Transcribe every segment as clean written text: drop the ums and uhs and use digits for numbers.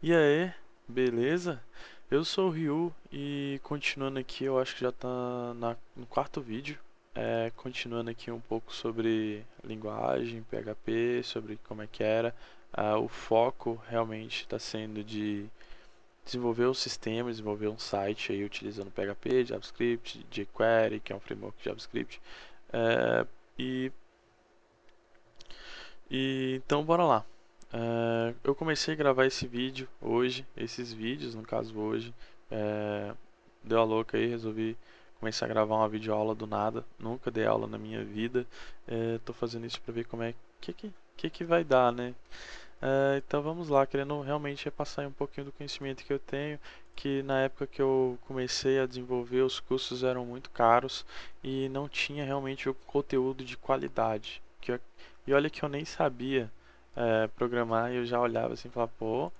E aí, beleza? Eu sou o Ryu e continuando aqui, eu acho que já tá no quarto vídeo. Continuando aqui um pouco sobre linguagem, PHP, sobre como é que era. O foco realmente está sendo de desenvolver o sistema, desenvolver um site aí utilizando PHP, JavaScript, jQuery, que é um framework de JavaScript. É, e, então bora lá. Eu comecei a gravar esse vídeo hoje, esses vídeos, no caso hoje. É, Deu a louca aí, resolvi começar a gravar uma videoaula do nada. Nunca dei aula na minha vida. Tô fazendo isso pra ver como é que vai dar, né? Então vamos lá, querendo realmente repassar um pouquinho do conhecimento que eu tenho, que na época que eu comecei a desenvolver, os cursos eram muito caros e não tinha realmente o conteúdo de qualidade. E olha que eu nem sabia programar e eu já olhava assim e falava, pô,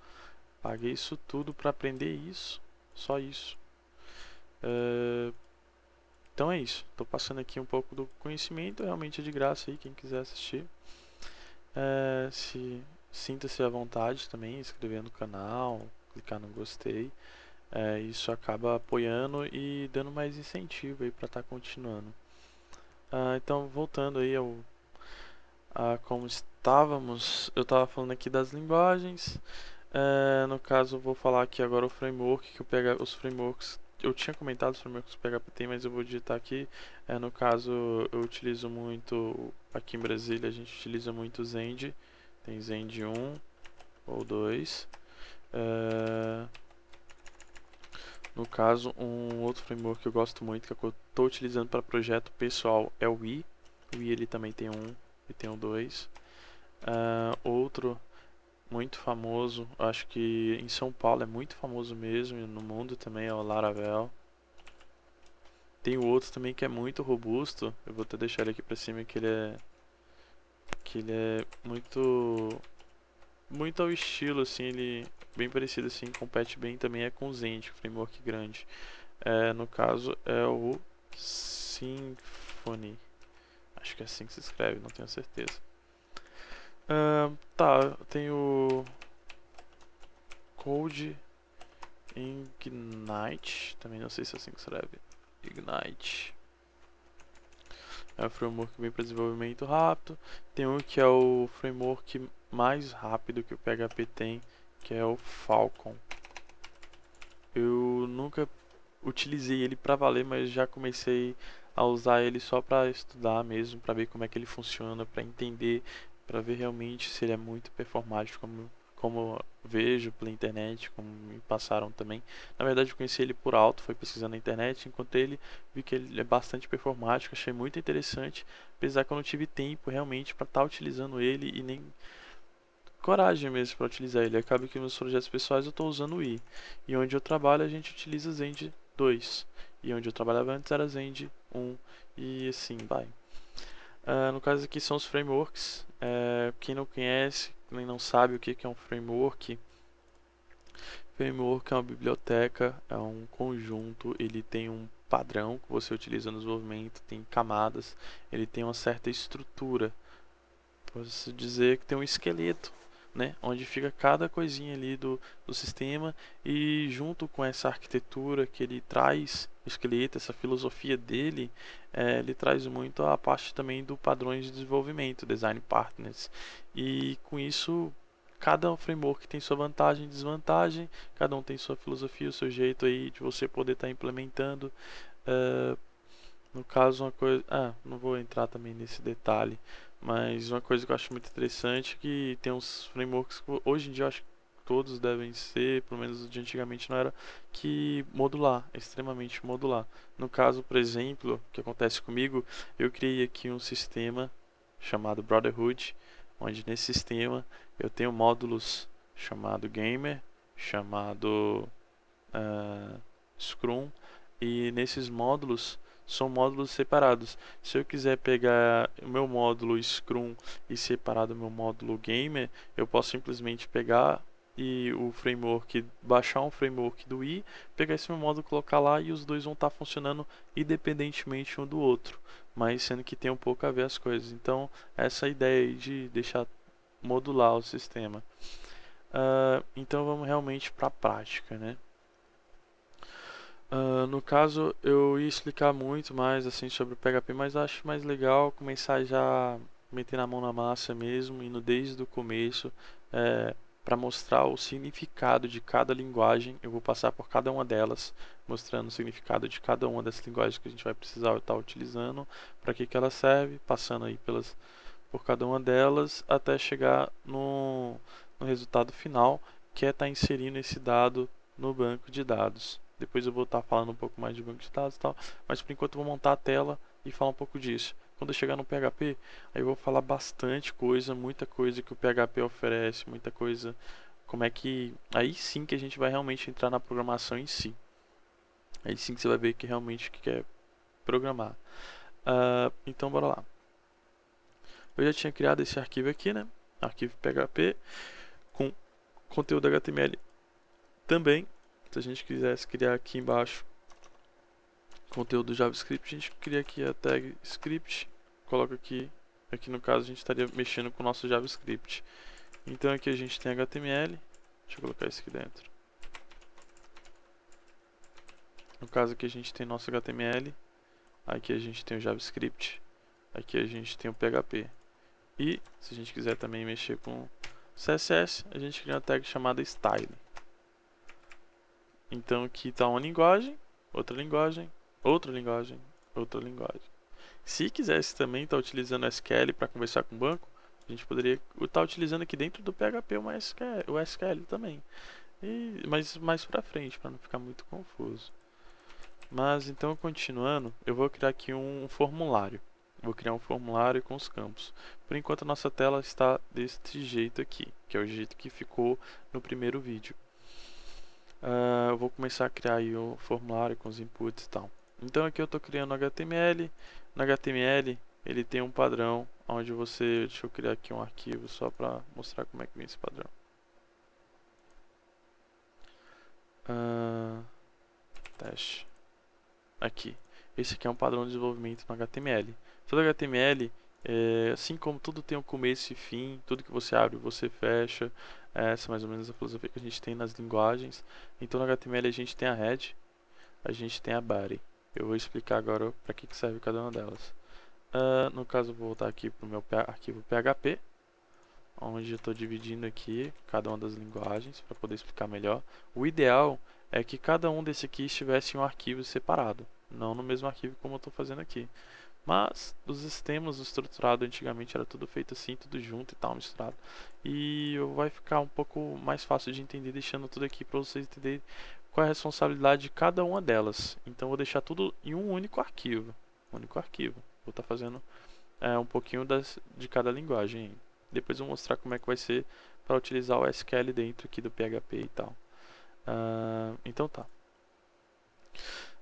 paguei isso tudo para aprender isso, só isso. É, então é isso, estou passando aqui um pouco do conhecimento, realmente é de graça aí, quem quiser assistir. Se sinta-se à vontade também, inscrever no canal, clicar no gostei. Isso acaba apoiando e dando mais incentivo aí para estar continuando. Então voltando aí a como estávamos, eu estava falando aqui das linguagens. No caso, eu vou falar aqui agora o framework que eu pego, os frameworks. Eu tinha comentado os frameworks que o PHP tem, mas eu vou digitar aqui. No caso, eu utilizo muito aqui em Brasília, a gente utiliza muito o Zend. Tem Zend 1 ou 2. É, no caso, um outro framework que eu gosto muito, que eu estou utilizando para projeto pessoal, é o I. O I ele também tem um e tem o 2. Outro muito famoso, acho que em São Paulo é muito famoso mesmo, e no mundo também é o Laravel. Tem o outro também que é muito robusto, eu vou até deixar ele aqui pra cima, que ele é muito ao estilo, assim, ele bem parecido assim, compete bem também é com o Zend, framework grande. No caso é o Symfony, acho que é assim que se escreve, não tenho certeza. Tá, tem o Code Ignite, também não sei se é assim que escreve. Ignite. É um framework bem para desenvolvimento rápido. Tem um que é o framework mais rápido que o PHP tem, que é o Falcon. Eu nunca utilizei ele para valer, mas já comecei a usar ele só para estudar mesmo, para ver como é que ele funciona, para entender, para ver realmente se ele é muito performático, como vejo pela internet, como me passaram também. Na verdade, eu conheci ele por alto, foi pesquisando na internet, encontrei ele, vi que ele é bastante performático, achei muito interessante, apesar que eu não tive tempo realmente para estar utilizando ele e nem coragem mesmo para utilizar ele. Acaba que nos projetos pessoais eu estou usando o I. E onde eu trabalho a gente utiliza Zend 2. E onde eu trabalhava antes era Zend 1. E assim vai. No caso aqui são os frameworks. Quem não conhece, nem não sabe o que é um framework. Framework é uma biblioteca, é um conjunto, ele tem um padrão que você utiliza no desenvolvimento, tem camadas, ele tem uma certa estrutura. Posso dizer que tem um esqueleto, né, onde fica cada coisinha ali do sistema e junto com essa arquitetura que ele traz, o esqueleto, essa filosofia dele, ele traz muito a parte também do padrões de desenvolvimento, design partners. E com isso, cada framework tem sua vantagem e desvantagem, cada um tem sua filosofia, o seu jeito aí de você poder estar implementando. Uh, no caso, uma coisa. Não vou entrar também nesse detalhe, mas uma coisa que eu acho muito interessante é que tem uns frameworks que hoje em dia eu acho que todos devem ser, pelo menos de antigamente não era, que modular, é extremamente modular. No caso, por exemplo, o que acontece comigo, eu criei aqui um sistema chamado Brotherhood, onde nesse sistema eu tenho módulos chamado Gamer, chamado Scrum, e nesses módulos são módulos separados. Se eu quiser pegar o meu módulo Scrum e separar do meu módulo Gamer, eu posso simplesmente pegar e o framework, baixar um framework do I, pegar esse meu módulo, colocar lá e os dois vão estar funcionando independentemente um do outro, mas sendo que tem um pouco a ver as coisas. Então, essa ideia aí de deixar modular o sistema. Então vamos realmente para a prática, né? No caso, eu ia explicar muito mais assim sobre o PHP, mas acho mais legal começar já metendo a mão na massa mesmo, indo desde o começo, para mostrar o significado de cada linguagem. Eu vou passar por cada uma delas, mostrando o significado de cada uma das linguagens que a gente vai precisar estar utilizando, para que ela serve, passando aí por cada uma delas, até chegar no resultado final, que é estar inserindo esse dado no banco de dados. Depois eu vou estar falando um pouco mais de banco de dados e tal, mas por enquanto eu vou montar a tela e falar um pouco disso. Quando eu chegar no PHP, aí eu vou falar bastante coisa, muita coisa que o PHP oferece, muita coisa, como é que... Aí sim que a gente vai realmente entrar na programação em si. Aí sim que você vai ver que realmente o que quer programar. Então bora lá. Eu já tinha criado esse arquivo aqui, né? Arquivo PHP com conteúdo HTML também. Se a gente quisesse criar aqui embaixo conteúdo JavaScript, a gente cria aqui a tag script, coloca aqui. Aqui no caso a gente estaria mexendo com o nosso JavaScript. Então aqui a gente tem HTML. Deixa eu colocar isso aqui dentro. No caso aqui a gente tem nosso HTML. Aqui a gente tem o JavaScript. Aqui a gente tem o PHP. E se a gente quiser também mexer com CSS, a gente cria uma tag chamada style. Então aqui está uma linguagem, outra linguagem, outra linguagem, outra linguagem. Se quisesse também estar utilizando SQL para conversar com o banco, a gente poderia estar utilizando aqui dentro do PHP o SQL também. Mas mais para frente, para não ficar muito confuso. Mas então, continuando, eu vou criar aqui um formulário. Vou criar um formulário com os campos. Por enquanto, a nossa tela está deste jeito aqui, que é o jeito que ficou no primeiro vídeo. Eu vou começar a criar aí o formulário com os inputs e tal. Então aqui eu estou criando HTML. No HTML ele tem um padrão onde você... Deixa eu criar aqui um arquivo só para mostrar como é que vem esse padrão. Teste. Aqui. Esse aqui é um padrão de desenvolvimento no HTML. Todo HTML, assim como tudo tem um começo e fim, tudo que você abre você fecha. Essa é mais ou menos a filosofia que a gente tem nas linguagens. Então no HTML a gente tem a head, a gente tem a body. Eu vou explicar agora para que serve cada uma delas. No caso, eu vou voltar aqui para o meu arquivo PHP, onde eu estou dividindo aqui cada uma das linguagens para poder explicar melhor. O ideal é que cada um desse aqui estivesse em um arquivo separado, não no mesmo arquivo como eu estou fazendo aqui. Mas os sistemas estruturados antigamente era tudo feito assim, tudo junto e tal, misturado. E vai ficar um pouco mais fácil de entender deixando tudo aqui para vocês entenderem qual é a responsabilidade de cada uma delas. Então eu vou deixar tudo em um único arquivo. Vou estar fazendo um pouquinho de cada linguagem. Depois eu vou mostrar como é que vai ser para utilizar o SQL dentro aqui do PHP e tal. Então tá.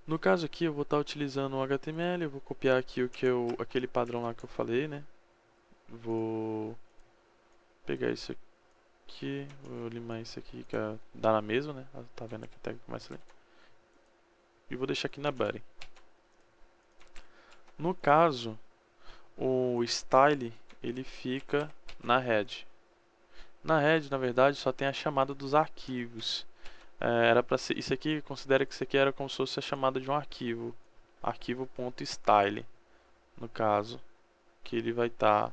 No caso aqui eu vou estar utilizando o HTML, eu vou copiar aqui aquele padrão lá que eu falei, né? Vou pegar isso aqui, vou limar isso aqui, que dá na mesma, né? Tá vendo aqui até que começa ali. E vou deixar aqui na body. No caso, o style ele fica na head. Na head, na verdade, só tem a chamada dos arquivos. Era para ser isso aqui, considera que isso aqui era como se fosse a chamada de um arquivo, arquivo.style, no caso, que ele vai estar.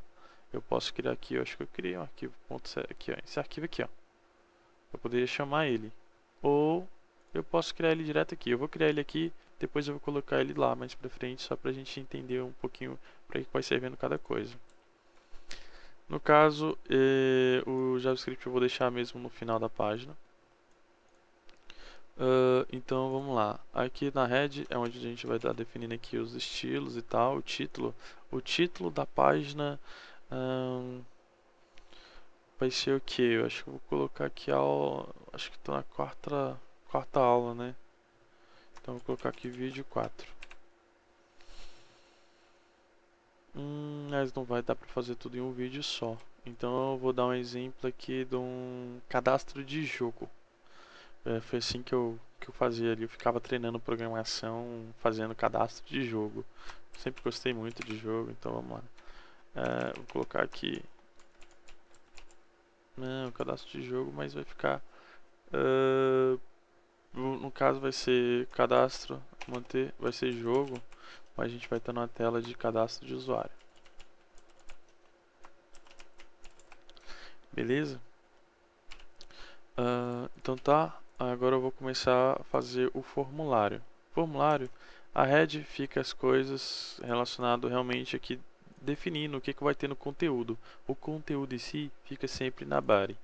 Eu posso criar aqui, eu acho que eu criei um arquivo aqui, ó, esse arquivo aqui, ó. Eu poderia chamar ele, ou eu posso criar ele direto aqui. Eu vou criar ele aqui, depois eu vou colocar ele lá mais pra frente, só pra gente entender um pouquinho para que vai servindo cada coisa. No caso, o JavaScript eu vou deixar mesmo no final da página. Então vamos lá. Aqui na head é onde a gente vai estar definindo aqui os estilos e tal, o título da página vai ser o que? Eu acho que eu vou colocar aqui acho que estou na quarta aula, né? Então vou colocar aqui vídeo 4. Mas não vai dar para fazer tudo em um vídeo só. Então eu vou dar um exemplo aqui de um cadastro de jogo. Foi assim que eu fazia ali. Eu ficava treinando programação, fazendo cadastro de jogo. Sempre gostei muito de jogo, então vamos lá. Vou colocar aqui. Não, cadastro de jogo, mas vai ficar Uh, no caso vai ser cadastro, manter, vai ser jogo, mas a gente vai estar na tela de cadastro de usuário. Beleza? Então tá, agora eu vou começar a fazer o formulário. Formulário, a head fica as coisas relacionadas realmente aqui, definindo o que vai ter no conteúdo. O conteúdo em si fica sempre na body.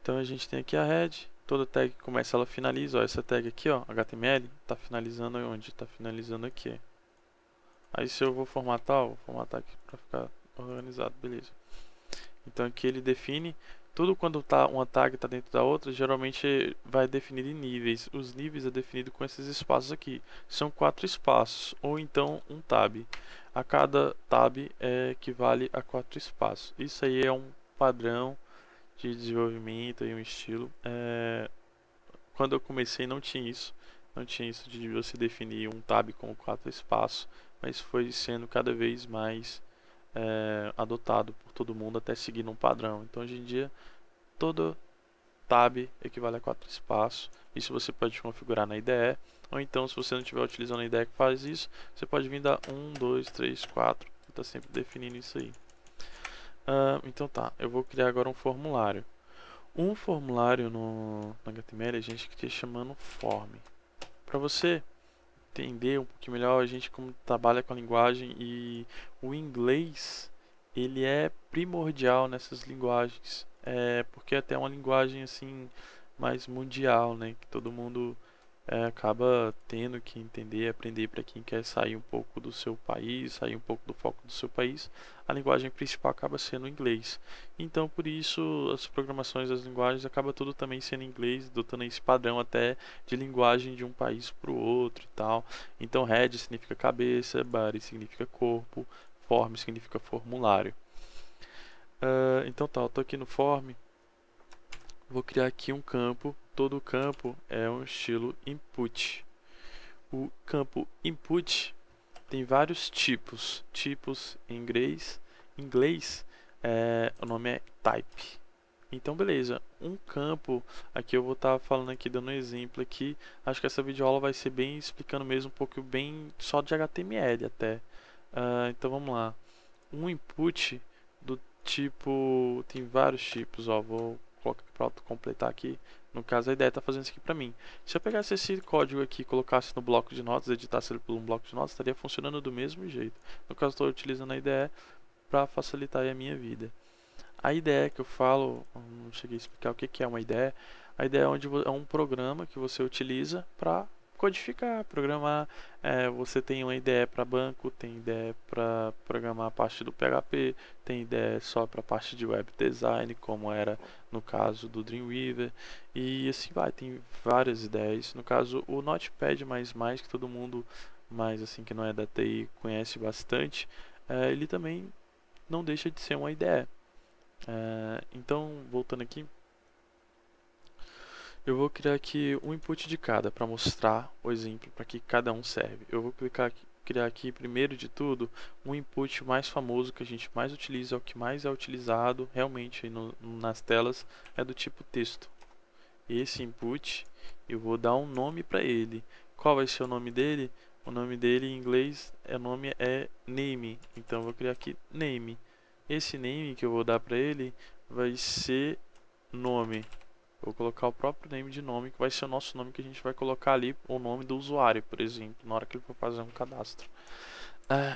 Então a gente tem aqui a head, toda tag que começa ela finaliza, ó, essa tag aqui, ó, HTML, tá finalizando onde? Tá finalizando aqui. Aí se eu vou formatar aqui para ficar organizado, beleza. Então aqui ele define tudo quando tá uma tag está dentro da outra, geralmente vai definir em níveis. Os níveis é definido com esses espaços aqui. São 4 espaços ou então um tab. A cada tab equivale a 4 espaços. Isso aí é um padrão de desenvolvimento e um estilo. Quando eu comecei não tinha isso. Não tinha isso de você definir um tab com 4 espaços, mas foi sendo cada vez mais adotado por todo mundo até seguir um padrão. Então hoje em dia todo tab equivale a 4 espaços. Isso você pode configurar na IDE, ou então se você não estiver utilizando a IDE que faz isso, você pode vir dar 1, 2, 3, 4, está sempre definindo isso aí. Então tá, eu vou criar agora um formulário. Um formulário no HTML a gente está chamando form. Para você entender um pouquinho melhor, a gente como trabalha com a linguagem e o inglês ele é primordial nessas linguagens, porque até é uma linguagem assim mais mundial, né, que todo mundo acaba tendo que entender, aprender para quem quer sair um pouco do seu país, sair um pouco do foco do seu país. A linguagem principal acaba sendo o inglês. Então, por isso, as programações das linguagens acaba tudo também sendo em inglês, adotando esse padrão até de linguagem de um país para o outro e tal. Então, head significa cabeça, body significa corpo, form significa formulário. Então tá, eu tô aqui no form, vou criar aqui um campo. Todo campo é um estilo input. O campo input tem vários tipos. Tipos em inglês o nome é type. Então beleza, um campo, aqui eu vou estar falando aqui, dando um exemplo aqui. Acho que essa videoaula vai ser bem explicando mesmo um pouco bem só de HTML até. Então vamos lá. Um input do tipo, tem vários tipos, ó, vou colocar para completar aqui. No caso a ideia está fazendo isso aqui para mim. Se eu pegasse esse código aqui e colocasse no bloco de notas, editasse ele por um bloco de notas, estaria funcionando do mesmo jeito. No caso estou utilizando a IDE para facilitar a minha vida. A IDE que eu falo, não cheguei a explicar o que é uma IDE. A IDE é um programa que você utiliza para codificar, programar. Você tem uma IDE para banco, tem IDE para programar a parte do PHP, tem IDE só para a parte de web design, como era no caso do Dreamweaver, e assim vai. Tem várias ideias. No caso, o Notepad++, que todo mundo mais assim que não é da TI conhece bastante, ele também não deixa de ser uma IDE. Então, voltando aqui, eu vou criar aqui um input de cada para mostrar o exemplo para que cada um serve. Eu vou criar aqui, primeiro de tudo, um input mais famoso que a gente mais utiliza, o que mais é utilizado realmente nas telas, é do tipo texto. Esse input, eu vou dar um nome para ele. Qual vai ser o nome dele? O nome dele em inglês, o nome é name. Então, eu vou criar aqui name. Esse name que eu vou dar para ele vai ser nome. Vou colocar o próprio name de nome, que vai ser o nosso nome que a gente vai colocar ali, o nome do usuário, por exemplo, na hora que ele for fazer um cadastro.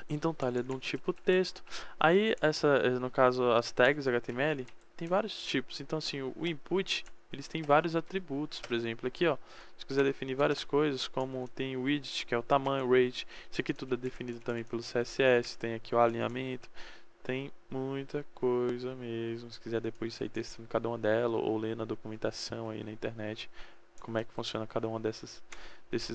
Então tá, ele é de um tipo texto. Aí, no caso, as tags HTML, tem vários tipos. Então, assim, o input, eles têm vários atributos. Por exemplo, aqui, ó, se quiser definir várias coisas, como tem o widget, que é o tamanho, rate. Isso aqui tudo é definido também pelo CSS. Tem aqui o alinhamento. Tem muita coisa mesmo. Se quiser depois sair testando cada uma delas ou lendo a documentação aí na internet, como é que funciona cada uma desses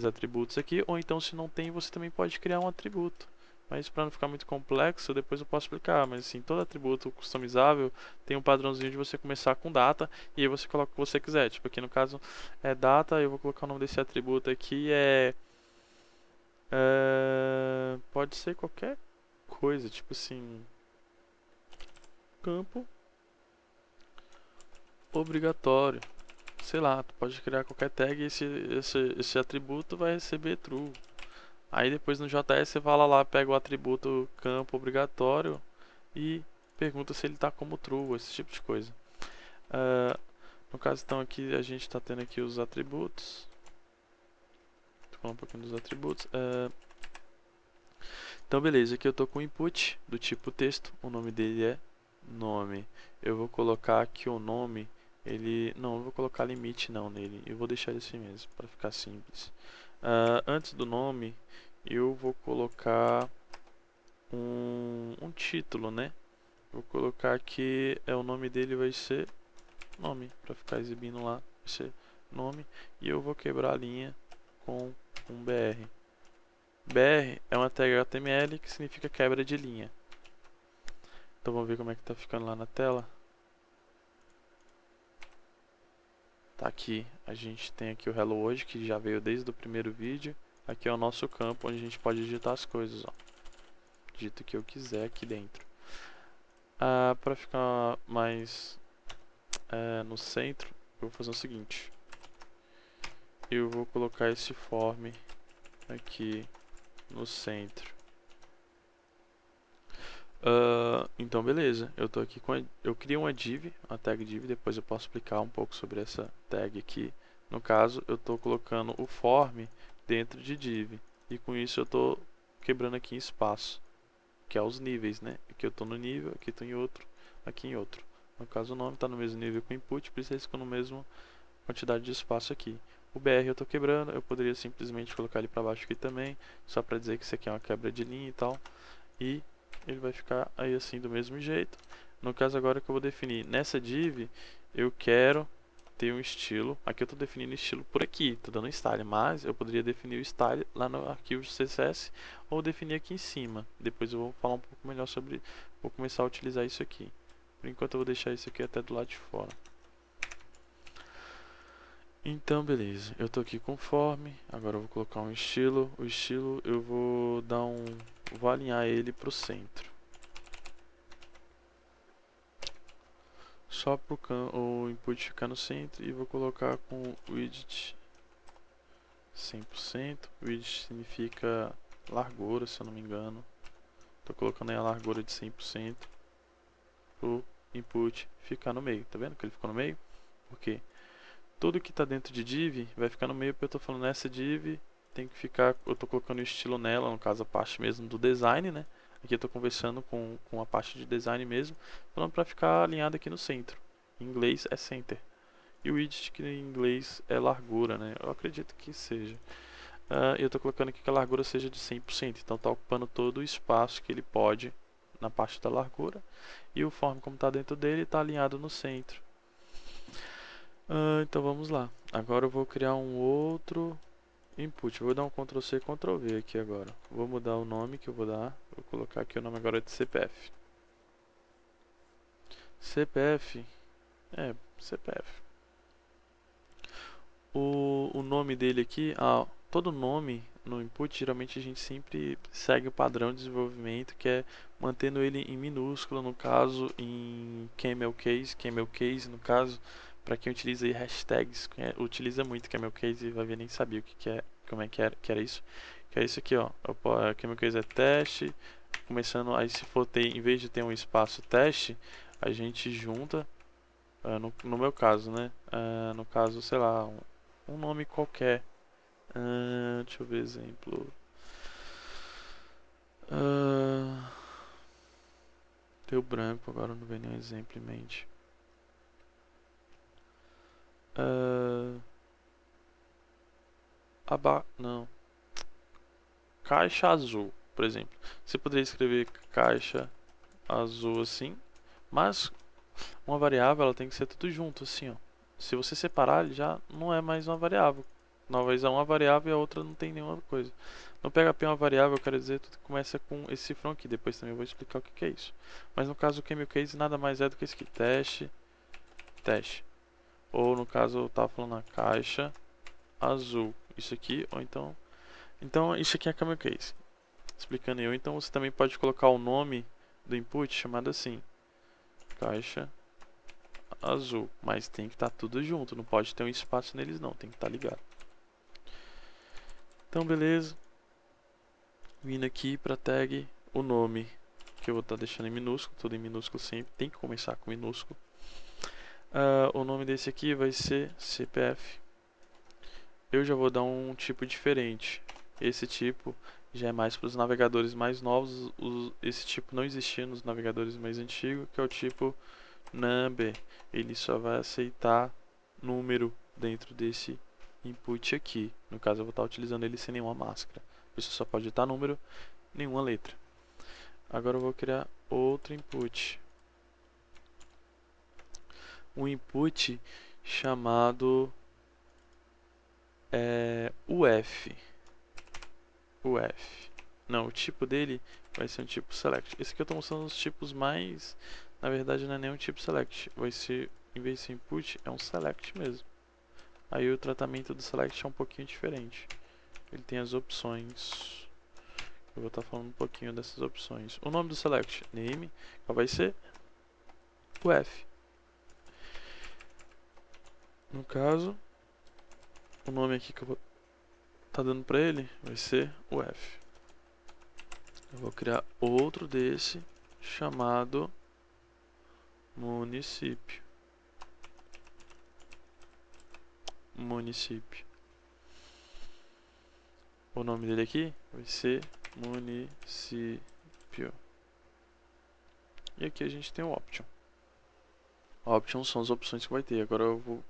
atributos aqui. Ou então, se não tem, você também pode criar um atributo. Mas para não ficar muito complexo, depois eu posso explicar. Mas assim, todo atributo customizável tem um padrãozinho de você começar com data e aí você coloca o que você quiser. Tipo, aqui no caso é data, eu vou colocar o nome desse atributo aqui pode ser qualquer coisa, tipo assim, campo obrigatório. sei lá, tu pode criar qualquer tag e esse atributo vai receber true. Aí depois no JS você fala lá, pega o atributo campo obrigatório e pergunta se ele está como true, esse tipo de coisa. No caso então aqui a gente está tendo aqui os atributos. Vou falar um pouquinho dos atributos. Então beleza, aqui eu estou com o input do tipo texto, o nome dele é nome. Eu vou colocar aqui o nome, não, eu vou colocar limite não nele, eu vou deixar ele assim mesmo, para ficar simples. Antes do nome, eu vou colocar um título, né? Vou colocar aqui, o nome dele vai ser nome, para ficar exibindo lá, vai ser nome. E eu vou quebrar a linha com um BR. BR é uma tag HTML que significa quebra de linha. Então vamos ver como é que tá ficando lá na tela. Tá aqui, a gente tem aqui o Hello World, que já veio desde o primeiro vídeo. Aqui é o nosso campo onde a gente pode digitar as coisas, ó. Digito o que eu quiser aqui dentro. Para ficar mais no centro, eu vou fazer o seguinte. Eu vou colocar esse form aqui no centro. Então beleza, eu tô aqui eu criei uma div, uma tag div, depois eu posso explicar um pouco sobre essa tag aqui. No caso, eu tô colocando o form dentro de div, e com isso eu tô quebrando aqui em espaço, que é os níveis, né? Aqui eu tô no nível, aqui tô em outro, aqui em outro. No caso o nome tá no mesmo nível que o input, por isso eles ficam no mesmo quantidade de espaço aqui. O BR eu tô quebrando, eu poderia simplesmente colocar ele para baixo aqui também, só para dizer que isso aqui é uma quebra de linha e tal. E ele vai ficar aí assim do mesmo jeito. No caso agora que eu vou definir nessa div, eu quero ter um estilo. Aqui eu estou definindo estilo por aqui, estou dando style, mas eu poderia definir o style lá no arquivo CSS ou definir aqui em cima. Depois eu vou falar um pouco melhor sobre, vou começar a utilizar isso aqui. Por enquanto eu vou deixar isso aqui até do lado de fora. Então beleza, eu tô aqui com form, agora eu vou colocar um estilo. O estilo eu vou dar vou alinhar ele para o centro. Só para o input ficar no centro, e vou colocar com width 100%. Width significa largura, se eu não me engano. Estou colocando aí a largura de 100% para o input ficar no meio. Tá vendo que ele ficou no meio? Porque tudo que está dentro de div vai ficar no meio, porque eu estou falando nessa div tem que ficar, eu estou colocando o estilo nela, no caso a parte mesmo do design, né? Aqui eu estou conversando com a parte de design mesmo, falando para ficar alinhado aqui no centro. Em inglês é center. E o width, que em inglês é largura, né? Eu acredito que seja. Eu estou colocando aqui que a largura seja de 100%. Então está ocupando todo o espaço que ele pode na parte da largura. E o form, como está dentro dele, está alinhado no centro. Então vamos lá. Agora eu vou criar um outro input. Vou dar um Ctrl C, Ctrl V aqui agora. Vou mudar o nome que eu vou dar. Vou colocar aqui o nome agora de CPF. CPF. CPF. O nome dele aqui, todo nome no input, geralmente a gente sempre segue o padrão de desenvolvimento, que é mantendo ele em minúsculo, no caso em camel case no caso, para quem utiliza aí hashtags, utiliza muito camel case e vai ver nem sabia o que é, como é que era isso. Que é isso aqui, ó. Camel case é teste, começando aí, se for ter, em vez de ter um espaço teste, a gente junta, no meu caso, né? No caso, sei lá, um nome qualquer. Deixa eu ver exemplo. Deu branco, agora não vem nenhum exemplo em mente. Não. Caixa azul, por exemplo. Você poderia escrever caixa azul assim, mas uma variável ela tem que ser tudo junto assim, ó. Se você separar, ele já não é mais uma variável. Uma vez é uma variável e a outra não tem nenhuma coisa. No PHP uma variável, eu quero dizer, tudo começa com esse cifrão aqui. Depois também eu vou explicar o que é isso. Mas no caso o camel case nada mais é do que esse aqui, teste. Ou no caso eu estava falando na caixa azul. Isso aqui, ou então isso aqui é camel case. Explicando eu, então você também pode colocar o nome do input chamado assim, caixa azul, mas tem que estar tudo junto, não pode ter um espaço neles não, tem que estar ligado. Então beleza, vindo aqui para tag o nome, que eu vou estar deixando em minúsculo, tudo em minúsculo sempre, tem que começar com minúsculo. O nome desse aqui vai ser CPF. Eu já vou dar um tipo diferente. Esse tipo já é mais para os navegadores mais novos. Esse tipo não existia nos navegadores mais antigos, que é o tipo number. Ele só vai aceitar número dentro desse input aqui. No caso, eu vou estar utilizando ele sem nenhuma máscara. Isso só pode estar número, nenhuma letra. Agora eu vou criar outro input. Um input chamado UF. UF. Não, o tipo dele vai ser um tipo select. Esse aqui eu estou mostrando os tipos mais... Na verdade não é nem um tipo select. Vai ser, em vez de ser input, é um select mesmo. Aí o tratamento do select é um pouquinho diferente. Ele tem as opções. Eu vou estar falando um pouquinho dessas opções. O nome do select, name, qual vai ser? UF. No caso, o nome aqui que eu vou estar dando para ele vai ser UF. Eu vou criar outro desse chamado município. Município. O nome dele aqui vai ser município. E aqui a gente tem o option. Options são as opções que vai ter. Agora eu vou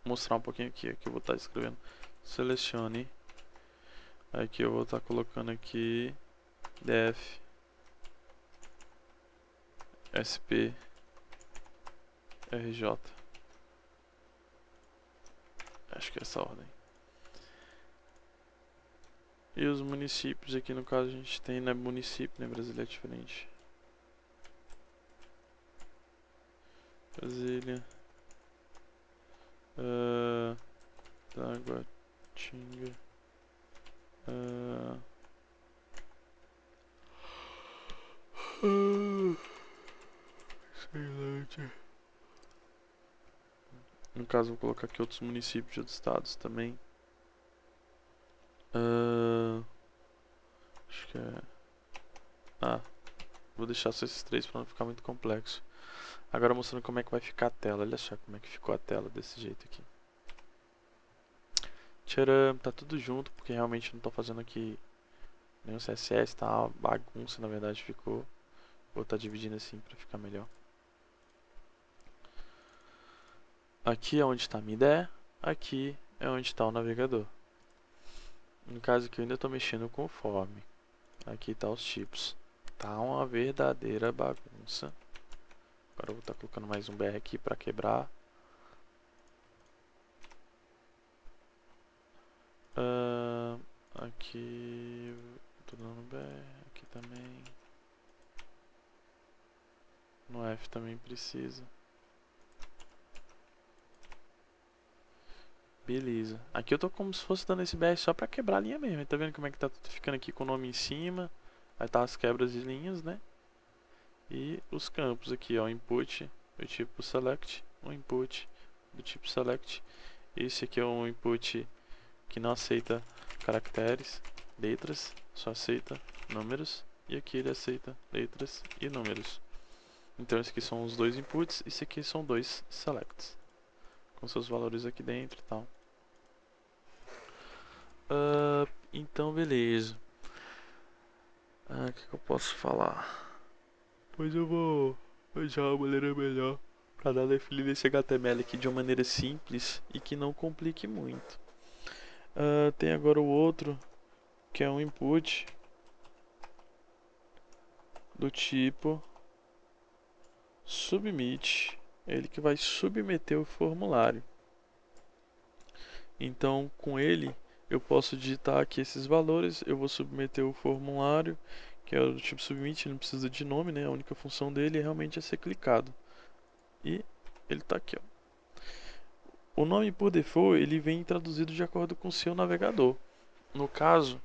mostrar um pouquinho aqui. Aqui eu vou estar escrevendo selecione. Aqui eu vou estar colocando aqui def sp rj. Acho que é essa a ordem. E os municípios aqui no caso a gente tem, né, município, né, Brasília é diferente. Brasília, Taguatinga, Ceilândia. No caso vou colocar aqui outros municípios de outros estados também. Acho que é... vou deixar só esses três para não ficar muito complexo. Agora mostrando como é que vai ficar a tela. Olha só como é que ficou a tela desse jeito aqui. Tcharam, tá tudo junto, porque realmente não tô fazendo aqui nenhum CSS, tá uma bagunça na verdade ficou. Vou estar dividindo assim para ficar melhor. Aqui é onde está a minha ideia, aqui é onde está o navegador. No caso aqui eu ainda estou mexendo com o form. Aqui tá os tipos. Tá uma verdadeira bagunça. Agora eu vou estar colocando mais um BR aqui para quebrar. Aqui tô dando BR, aqui também. No F também precisa. Beleza. Aqui eu tô como se fosse dando esse BR só pra quebrar a linha mesmo. Tá vendo como é que tá tudo ficando aqui com o nome em cima? Aí tá as quebras de linhas, né? E os campos aqui, ó. Input do tipo select. Um input do tipo select. Esse aqui é um input que não aceita caracteres, letras. Só aceita números. E aqui ele aceita letras e números. Então esses aqui são os dois inputs. Esse aqui são dois selects. Com seus valores aqui dentro e tal. Então beleza. O que eu posso falar? Pois eu vou achar uma maneira melhor para dar definir esse HTML aqui de uma maneira simples e que não complique muito. Tem agora o outro, que é um input do tipo submit. Ele que vai submeter o formulário. Então com ele eu posso digitar aqui esses valores, eu vou submeter o formulário, que é do tipo submit, não precisa de nome, né? A única função dele é realmente ser clicado. E ele está aqui, ó. O nome por default ele vem traduzido de acordo com o seu navegador. No caso,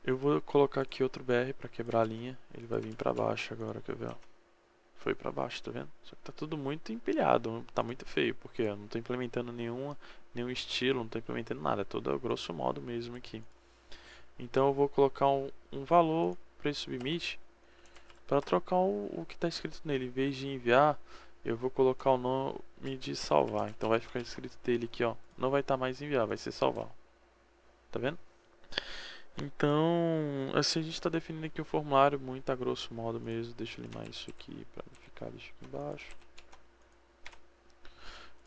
eu vou colocar aqui outro BR para quebrar a linha. Ele vai vir para baixo agora, quer ver? Ó. Foi pra baixo, tá vendo? Só que tá tudo muito empilhado, tá muito feio, porque eu não tô implementando nenhum estilo, não tô implementando nada, é tudo a grosso modo mesmo aqui. Então eu vou colocar um valor para esse submit para trocar o que está escrito nele. Em vez de enviar, eu vou colocar o nome de salvar. Então vai ficar escrito dele aqui, ó. Não vai estar mais enviar, vai ser salvar. Tá vendo? Então, assim a gente está definindo aqui o formulário muito a grosso modo mesmo. Deixa eu limar isso aqui para ficar lixo aqui embaixo.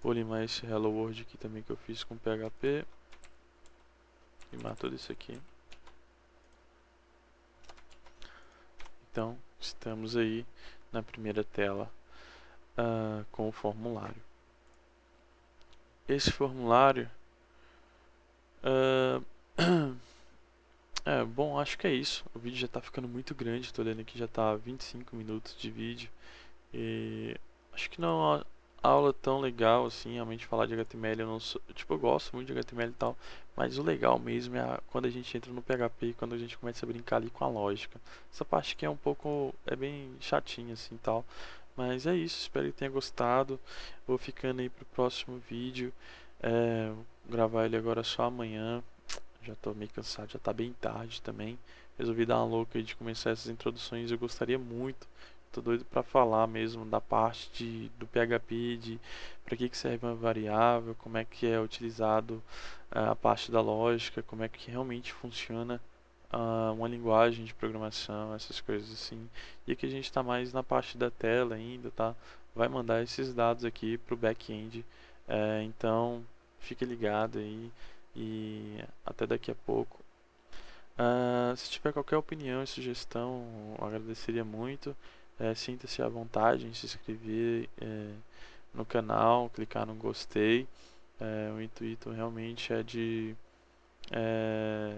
Vou limar esse Hello World aqui também que eu fiz com PHP. Limar tudo isso aqui. Então, estamos aí na primeira tela com o formulário. Esse formulário uh, bom, acho que é isso. O vídeo já tá ficando muito grande, tô olhando aqui, já tá 25 minutos de vídeo. E acho que não é uma aula tão legal assim, realmente falar de HTML. Eu não sou, tipo, eu gosto muito de HTML e tal, mas o legal mesmo é quando a gente entra no PHP e quando a gente começa a brincar ali com a lógica. Essa parte que é um pouco, é bem chatinha assim, tal. Mas é isso, espero que tenha gostado. Vou ficando aí pro próximo vídeo. Vou gravar ele agora só amanhã. Já tô meio cansado, já tá bem tarde também. Resolvi dar uma louca aí de começar essas introduções. Eu gostaria muito, tô doido para falar mesmo da parte do PHP, de para que serve uma variável, como é que é utilizado a parte da lógica, como é que realmente funciona uma linguagem de programação, essas coisas assim. E aqui a gente está mais na parte da tela ainda, tá? Vai mandar esses dados aqui para o back-end. Então, fique ligado aí e até daqui a pouco. Se tiver qualquer opinião e sugestão, eu agradeceria muito. Sinta-se à vontade em se inscrever no canal, clicar no gostei. O intuito realmente é de é,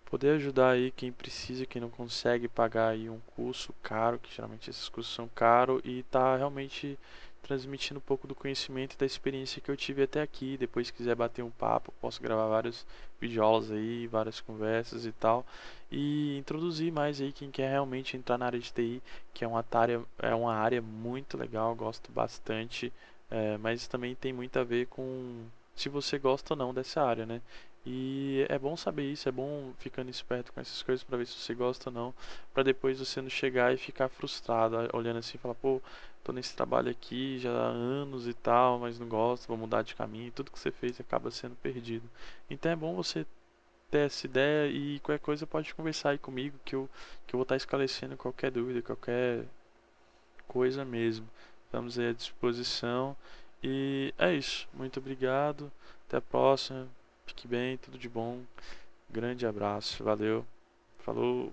poder ajudar aí quem precisa, quem não consegue pagar aí um curso caro, que geralmente esses cursos são caros, e tá realmente transmitindo um pouco do conhecimento e da experiência que eu tive até aqui. Depois, se quiser bater um papo, posso gravar vários videoaulas aí, várias conversas e tal, e introduzir mais aí quem quer realmente entrar na área de TI, que é uma área muito legal, gosto bastante, mas também tem muito a ver com se você gosta ou não dessa área, né? E é bom saber isso, é bom ficando esperto com essas coisas para ver se você gosta ou não, para depois você não chegar e ficar frustrado, olhando assim e falar, pô, tô nesse trabalho aqui já há anos e tal, mas não gosto, vou mudar de caminho, e tudo que você fez acaba sendo perdido. Então é bom você ter essa ideia e qualquer coisa pode conversar aí comigo que eu vou estar esclarecendo qualquer dúvida, qualquer coisa mesmo. Estamos aí à disposição. E é isso. Muito obrigado. Até a próxima. Fique bem, tudo de bom. Grande abraço. Valeu. Falou.